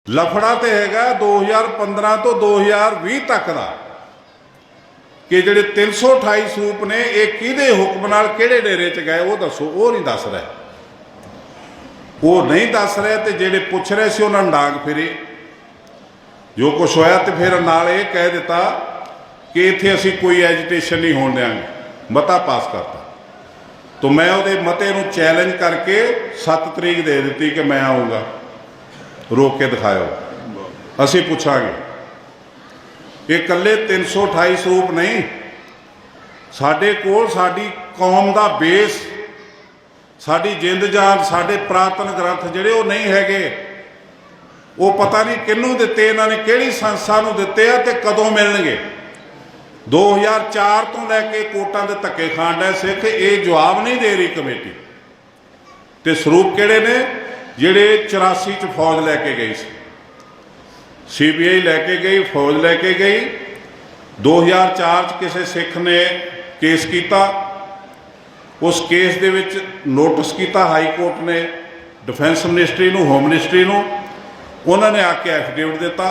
लफड़ा तो हैगा 2015 तो 2020 तक का कि ਜਿਹੜੇ 328 ਸਰੂਪ ने ये किहदे हुक्म नाल किहड़े डेरे च गए वो दसो। वो नहीं दस रहा, वो नहीं दस रहा। तो ਜਿਹੜੇ पुछ रहे सी उन्होंने डांग फिरी जो कुछ होया। तो फिर नाल ये कह दिता कि इत्थे असीं कोई एजिटेशन नहीं होण देंगे, मता पास करता। तो मैं उहदे मते नूं चैलेंज करके 7 तरीक दे दी कि मैं आऊँगा, रोक के दिखाओ, असीं पुछांगे। ये कल्ले 328 ਸਰੂਪ नहीं, साडे कोल साडी कौम दा बेस, साडी जिंद जान, साडे पुरातन ग्रंथ जिहड़े वो नहीं हैगे। वो पता नहीं किनू दिते, इन्हां ने किहड़ी संस्था नूं दिते आ ते कदों मिलणगे। 2004 तो लैके कोटां दे धक्के खाण डे सिख, ये जवाब नहीं दे रही कमेटी। ते ਸਰੂਪ किहड़े ने जिहड़े 84 च फौज लैके गई सी, CBI लैके गई, फौज लैके गई। 2004 च किसी सिख ने केस किया, उस केस दे विच नोटिस किया हाई कोर्ट ने डिफेंस मिनिस्ट्री नूं, होम मिनिस्ट्री नूं। उन्होंने आके एफिडेविट दिता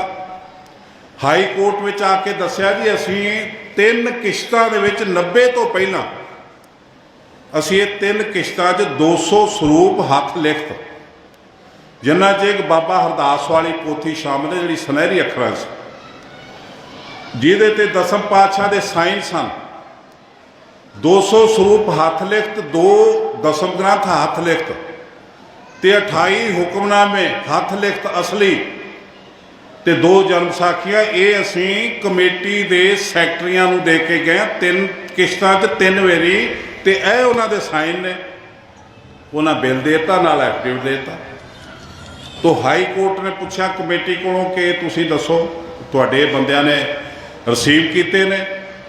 हाई कोर्ट में आके दस्या जी असीं 3 किश्तां दे विच 90 तो पहलां असीं ये 3 किश्तां च 200 ਸਰੂਪ हथ लिखत, जिन्हां च एक बाबा हरदास वाली पोथी शामिल है जिहड़ी सुनहरी अखरां सी, जिहदे ते दसम पातशाह दे साइन सन। 200 ਸਰੂਪ हथ लिखत, 2 दसम ग्रंथ हथ लिखत ते 28 हुक्मनामे हथ लिखत असली ते 2 जन्म साखियां। ये असीं कमेटी दे सैकटरियां नूं दे के गए 3 किश्तां च 3 वेरी, ते ए उन्हां दे साइन ने। उन्हां बिल देता नाल एफिडेविट देता। तो हाई कोर्ट ने पूछा कमेटी कोलों कि तुसीं दसो तुहाडे बंदियां ने रिसीव कीते ने,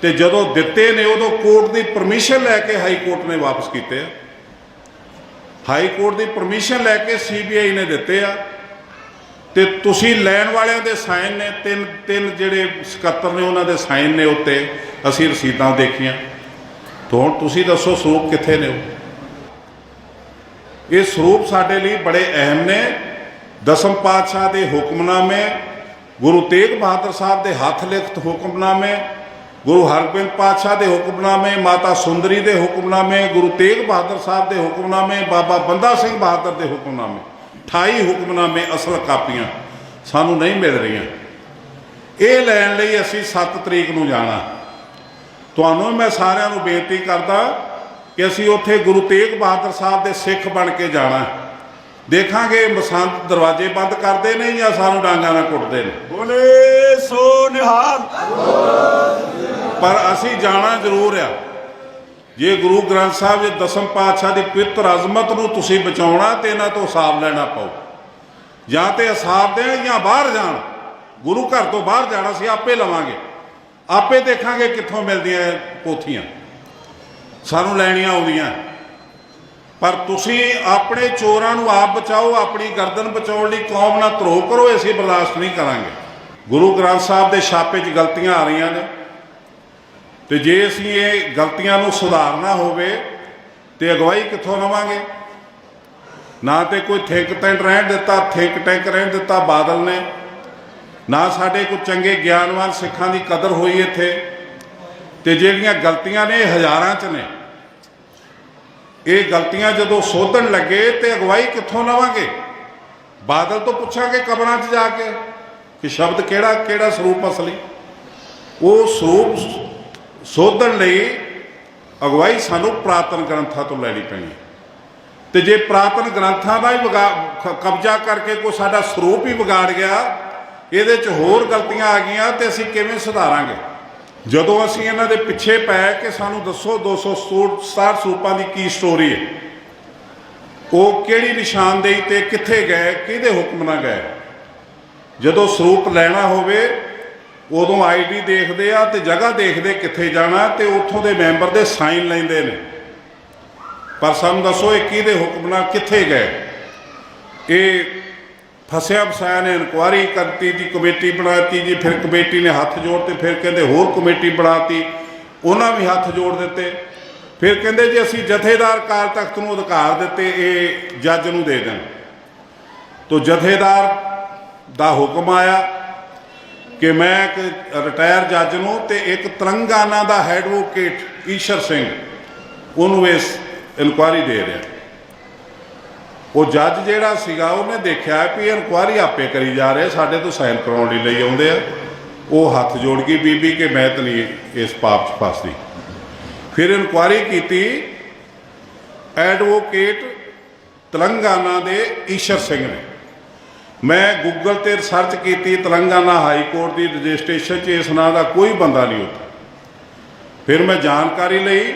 ते जदों दिते ने उदों कोर्ट की परमिशन लैके हाई कोर्ट ने वापस कीते। हाई कोर्ट की परमिशन लैके CBI ने दिते आ, ते तुसीं लैण वालियां दे साइन ने, तीन जिहड़े सकत्तर ने उन्हां दे साइन ने उत्ते, असीं रसीदां देखियां। तो हुण तुसीं दसो ਸਰੂਪ कित्थे ने? ये ਸਰੂਪ साडे लई बड़े अहम ने। दसम पातशाह के हुक्मनामे, गुरु तेग बहादुर साहब के हथ लिखत हुक्मनामे, गुरु हरगोबिंद पातशाह के हुक्मनामे, माता सुंदरी के हुक्मनामे, गुरु तेग बहादुर साहब के हुक्मनामे, बाबा बंदा सिंह बहादुर के हुक्मनामे, 28 हुक्मनामे असल कापियां सानू नहीं मिल रही। ये लैण लई असीं 7 तरीक नूं जाना। तुहानूं मैं सारिआं नूं बेनती करदा कि असीं उत्थे गुरु तेग बहादुर साहब के सिख बन के जाना। देखांगे मसंद दरवाजे बंद करते हैं या सानू डांगा ना कुटते हैं। बोले सो निहाल। पर असी जाना जरूर आ। जे गुरु ग्रंथ साहब जे दसम पातशाह की पवित्र अजमत नूं तुसीं बचाउणा ते इन्हां तो हिसाब लैना पाओ, जां ते हिसाब देण या बाहर जाण। गुरु घर तो बाहर जाना सी आपे लवांगे, आपे देखांगे कित्थों मिलदियां पोथियां, सानू लैणियां आउंदियां। पर तुसीं अपने चोरां नूं आप बचाओ, अपनी गर्दन बचाउण लई कौम नाल धरोह करो, असीं बर्दाश्त नहीं करांगे। गुरु ग्रंथ साहब के छापे च गलतियां आ रही ने, तो जे असीं ये गलतियां नूं सुधारना होवे ते अगवाई कित्थों लवांगे? ना तो कोई थिंक टैंक रहण दिता बादल ने, ना साडे कोई चंगे ज्ञानवान सिखां दी कदर होई इत्थे। ते जिहड़ियां गलतियां ने हज़ारां च ने, ये गलतियां जदों सोधन लगे तो अगवाई कित्थों लवांगे? बादल तो पुछांगे कबरां च जाके कि शब्द केड़ा केड़ा ਸਰੂਪ असली। वो ਸਰੂਪ सोधन लई अगवाई सानू पुरातन ग्रंथां तो लैनी पैनी। तो जे पुरातन ग्रंथां दा ही कब्जा करके कोई साडा ਸਰੂਪ ही विगाड़ गया, इहदे च होर गलतियां आ गईयां तो असीं किवें सुधारांगे? जदों असीं इन्हां दे पिछे पै के सानू दसो 267 ਸਰੂਪਾਂ की की स्टोरी है, वो किहड़ी निशानदेही ते कित्थे गए, किहदे हुक्म नाल गए। जदों ਸਰੂਪ लैना होवे उदों ID देखदे आ ते जगह देखदे कित्थे जाना, ते उत्थों दे मैंबर दे साइन लैंदे ने। पर सानू दसो ये किहदे हुक्म नाल कित्थे गए? ये फसिया फसाया ने इनकुआरी करती जी, कमेटी बनाती जी, फिर कमेटी ने हथ जोड़ते, फिर कहते होर कमेटी बनाती, उन्होंने भी हथ जोड़ दिते। फिर कहते जी असी जथेदार अकाल तख्त नूं अधिकार दिते ये जज नूं दे देण। तो जथेदार ਦਾ ਹੁਕਮ ਆਇਆ ਕਿ ਮੈਂ ਇੱਕ ਰਿਟਾਇਰ ਜੱਜ ਨੂੰ ਤੇ ਇੱਕ ਤੇਲੰਗਾਨਾ ਦਾ ਐਡਵੋਕੇਟ ਈਸ਼ਰ ਸਿੰਘ ਉਹਨੂੰ ਇਸ ਇਨਕੁਆਇਰੀ ਦੇ ਰਿਹਾ। ਉਹ ਜੱਜ ਜਿਹੜਾ ਸੀਗਾ ਉਹਨੇ ਦੇਖਿਆ ਵੀ ਇਨਕੁਆਇਰੀ ਆਪੇ ਕਰੀ ਜਾ ਰਹੇ, ਸਾਡੇ ਤੋਂ ਸਾਈਨ ਕਰਾਉਣ ਲਈ ਆਉਂਦੇ ਆ। ਉਹ ਹੱਥ ਜੋੜ ਗਈ ਬੀਬੀ ਕਿ ਮੈਂ ਤਾਂ ਨਹੀਂ ਇਸ ਪਾਪ 'ਚ ਫਸਦੀ। ਫਿਰ ਇਨਕੁਆਇਰੀ ਕੀਤੀ ਐਡਵੋਕੇਟ ਤੇਲੰਗਾਨਾ ਦੇ ਈਸ਼ਰ ਸਿੰਘ ਨੇ। ਮੈਂ ਗੂਗਲ ਤੇ ਰਿਸਰਚ ਕੀਤੀ, ਤੇਲੰਗਾਨਾ ਹਾਈ ਕੋਰਟ ਦੀ ਰਜਿਸਟ੍ਰੇਸ਼ਨ 'ਚ ਇਸ ਨਾਂ ਦਾ ਕੋਈ ਬੰਦਾ ਨਹੀਂ ਉੱਥੇ। ਫਿਰ ਮੈਂ ਜਾਣਕਾਰੀ ਲਈ,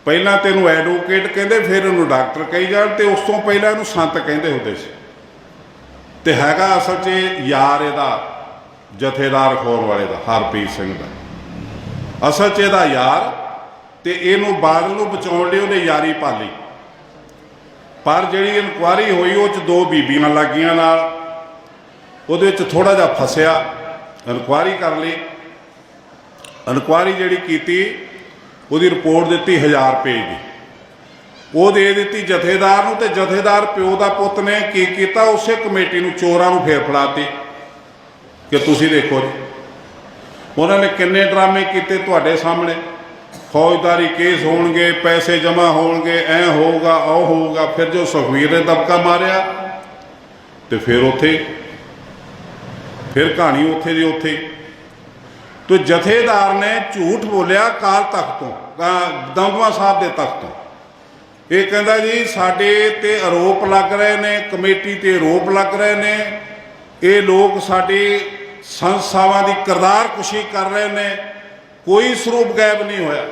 ਪਹਿਲਾਂ ਤੈਨੂੰ ਐਡਵੋਕੇਟ ਕਹਿੰਦੇ, ਫਿਰ ਇਹਨੂੰ ਡਾਕਟਰ ਕਹੀ ਜਾਣ, ਤੇ ਉਸ ਤੋਂ ਪਹਿਲਾਂ ਇਹਨੂੰ ਸੰਤ ਕਹਿੰਦੇ ਹੁੰਦੇ ਸੀ। ਤੇ ਹੈਗਾ ਅਸਲ 'ਚ ਯਾਰ ਇਹਦਾ ਜਥੇਦਾਰ ਖੋਰ ਵਾਲੇ ਦਾ, ਹਰਪ੍ਰੀਤ ਸਿੰਘ ਦਾ ਅਸਲ 'ਚ ਇਹਦਾ ਯਾਰ, ਤੇ ਇਹਨੂੰ ਬਾਦਲ ਨੂੰ ਬਚਾਉਣ ਲਈ ਉਹਨੇ ਯਾਰੀ ਪਾਲੀ। ਪਰ ਜਿਹੜੀ ਇਨਕੁਆਇਰੀ ਹੋਈ ਉਹ 'ਚ ਦੋ ਬੀਬੀਆਂ ਲੱਗੀਆਂ ਨਾਲ, ਉਹਦੇ ਵਿੱਚ ਥੋੜ੍ਹਾ ਜਿਹਾ ਫਸਿਆ। ਇਨਕੁਆਇਰੀ ਕਰ ਲਈ, ਇਨਕੁਆਇਰੀ ਜਿਹੜੀ ਕੀਤੀ ਉਹਦੀ ਰਿਪੋਰਟ ਦਿੱਤੀ 1000 ਪੇਜ ਦੀ, ਉਹ ਦੇ ਦਿੱਤੀ ਜਥੇਦਾਰ ਨੂੰ, ਤੇ ਜਥੇਦਾਰ ਪਿਓ ਦਾ ਪੁੱਤ ਨੇ ਕੀ ਕੀਤਾ, ਉਸੇ ਕਮੇਟੀ ਨੂੰ ਚੋਰਾਂ ਨੂੰ ਫੇਰ ਫੜਾਤੀ ਕਿ ਤੁਸੀਂ ਦੇਖੋ ਜੀ। ਉਹਨਾਂ ਨੇ ਕਿੰਨੇ ਡਰਾਮੇ ਕੀਤੇ ਤੁਹਾਡੇ ਸਾਹਮਣੇ, ਫੌਜਦਾਰੀ ਕੇਸ ਹੋਣਗੇ, ਪੈਸੇ ਜਮ੍ਹਾਂ ਹੋਣਗੇ, ਐ ਹੋਊਗਾ ਉਹ ਹੋਊਗਾ। ਫਿਰ ਜੋ ਸੁਖਵੀਰ ਨੇ ਦਬਕਾ ਮਾਰਿਆ ਤੇ ਫਿਰ ਉੱਥੇ ਫਿਰ ਕਹਾਣੀ ਉੱਥੇ ਦੀ ਉੱਥੇ। ਤੇ ਜਥੇਦਾਰ ਨੇ ਝੂਠ ਬੋਲਿਆ ਅਕਾਲ ਤਖਤ ਤੋਂ, ਦਮਦਮਾ ਸਾਹਿਬ ਦੇ ਤਖਤ ਤੋਂ। ਇਹ ਕਹਿੰਦਾ ਜੀ ਸਾਡੇ ਤੇ ਆਰੋਪ ਲੱਗ ਰਹੇ ਨੇ, ਕਮੇਟੀ ਤੇ ਆਰੋਪ ਲੱਗ ਰਹੇ ਨੇ, ਇਹ ਲੋਕ ਸਾਡੀ ਸੰਸਥਾਵਾਂ ਦੀ ਕਿਰਦਾਰਕੁਸ਼ੀ ਕਰ ਰਹੇ ਨੇ। ਕੋਈ ਸਰੂਪ ਗਾਇਬ ਨਹੀਂ ਹੋਇਆ,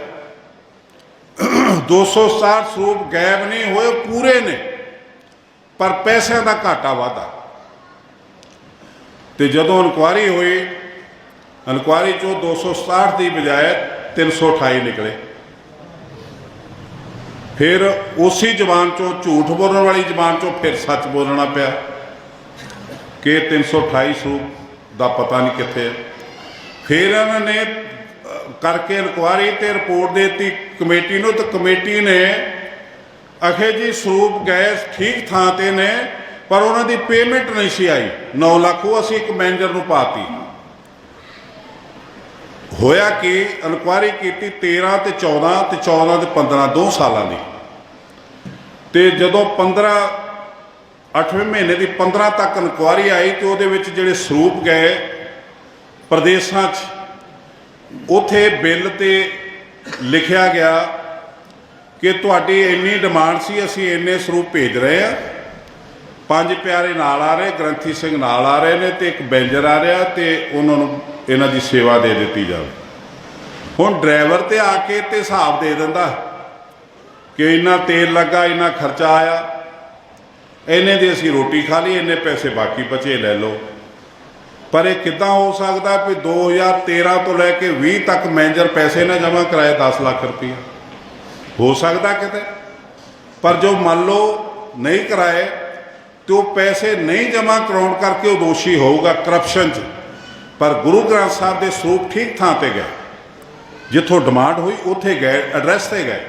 267 ਸਰੂਪ ਗਾਇਬ ਨਹੀਂ ਹੋਏ, ਪੂਰੇ ਨੇ, ਪਰ ਪੈਸਿਆਂ ਦਾ ਘਾਟਾ ਵਾਧਾ। ਤੇ ਜਦੋਂ ਇਨਕੁਆਇਰੀ ਹੋਈ, ਇਨਕੁਆਇਰੀ 'ਚੋਂ 267 ਦੀ ਬਜਾਏ 328 ਨਿਕਲੇ। ਫਿਰ ਉਸੇ ਜ਼ਬਾਨ 'ਚੋਂ, ਝੂਠ ਬੋਲਣ ਵਾਲੀ ਜ਼ਬਾਨ 'ਚੋਂ ਫਿਰ ਸੱਚ ਬੋਲਣਾ ਪਿਆ ਕਿ 328 ਸਰੂਪ ਦਾ ਪਤਾ ਨਹੀਂ ਕਿੱਥੇ ਹੈ। ਫਿਰ ਇਹਨਾਂ ਨੇ ਕਰਕੇ ਇਨਕੁਆਇਰੀ ਤੇ ਰਿਪੋਰਟ ਦੇ ਦਿੱਤੀ ਕਮੇਟੀ ਨੂੰ, ਤੇ ਕਮੇਟੀ ਨੇ ਆਖੇ ਜੀ ਸਰੂਪ ਗਏ ਠੀਕ ਥਾਂ ਤੇ ਨੇ, ਪਰ ਉਹਨਾਂ ਦੀ ਪੇਮੈਂਟ ਨਹੀਂ ਸੀ ਆਈ 9 ਲੱਖ, ਉਹ ਅਸੀਂ ਇੱਕ ਮੈਨੇਜਰ ਨੂੰ ਪਾਤੀ। ਹੋਇਆ ਕਿ ਇਨਕੁਆਇਰੀ ਕੀਤੀ 13 ਤੇ 14 ਤੇ 14 ਤੇ 15 2 ਸਾਲਾਂ ਦੀ। ਤੇ ਜਦੋਂ 8ਵੇਂ ਮਹੀਨੇ ਦੀ 15 ਤੱਕ ਇਨਕੁਆਇਰੀ ਆਈ, ਤੇ ਉਹਦੇ ਵਿੱਚ ਜਿਹੜੇ ਸਰੂਪ ਗਏ ਪ੍ਰਦੇਸ਼ਾਂ 'ਚ, ਉੱਥੇ ਬਿੱਲ ਤੇ ਲਿਖਿਆ ਗਿਆ ਕਿ ਤੁਹਾਡੀ ਇੰਨੀ ਡਿਮਾਂਡ ਸੀ, ਅਸੀਂ ਇੰਨੇ ਸਰੂਪ ਭੇਜ ਰਹੇ ਹਾਂ। 5 ਪਿਆਰੇ ਨਾਲ ਆ ਰਹੇ, ਗ੍ਰੰਥੀ ਸਿੰਘ ਨਾਲ ਆ ਰਹੇ ਨੇ, ਤੇ ਇੱਕ ਬੈਂਜਰ ਆ ਰਿਹਾ, ਤੇ ਉਹਨਾਂ ਨੂੰ ਇਹਨਾਂ ਦੀ ਸੇਵਾ ਦੇ ਦਿੱਤੀ ਜਾਵੇ। ਹੁਣ ਡਰਾਈਵਰ ਤੇ ਆ ਕੇ ਤੇ ਹਿਸਾਬ ਦੇ ਦਿੰਦਾ ਕਿ ਇੰਨਾ ਤੇਲ ਲੱਗਾ, ਇੰਨਾ ਖਰਚਾ ਆਇਆ, ਇੰਨੇ ਦੀ ਅਸੀਂ ਰੋਟੀ ਖਾ ਲਈ, ਇੰਨੇ ਪੈਸੇ ਬਾਕੀ ਬਚੇ ਲੈ ਲਓ। ਪਰ ਇਹ ਕਿੱਦਾਂ ਹੋ ਸਕਦਾ ਵੀ 2013 ਤੋਂ ਲੈ ਕੇ 20 ਤੱਕ ਮੈਨੇਜਰ ਪੈਸੇ ਨਾ ਜਮ੍ਹਾਂ ਕਰਾਏ 10 ਲੱਖ ਰੁਪਏ? ਹੋ ਸਕਦਾ ਕਿਤੇ, ਪਰ ਜੋ ਮੰਨ ਲਓ ਨਹੀਂ ਕਰਾਏ ਤੇ ਉਹ ਪੈਸੇ ਨਹੀਂ ਜਮ੍ਹਾਂ ਕਰਾਉਣ ਕਰਕੇ ਉਹ ਦੋਸ਼ੀ ਹੋਊਗਾ ਕਰਪਸ਼ਨ 'ਚ। ਪਰ ਗੁਰੂ ਗ੍ਰੰਥ ਸਾਹਿਬ ਦੇ ਸਰੂਪ ਠੀਕ ਥਾਂ ਤੇ ਗਏ, ਜਿੱਥੋਂ ਡਿਮਾਂਡ ਹੋਈ ਉੱਥੇ ਗਏ, ਐਡਰੈਸ ਤੇ ਗਏ।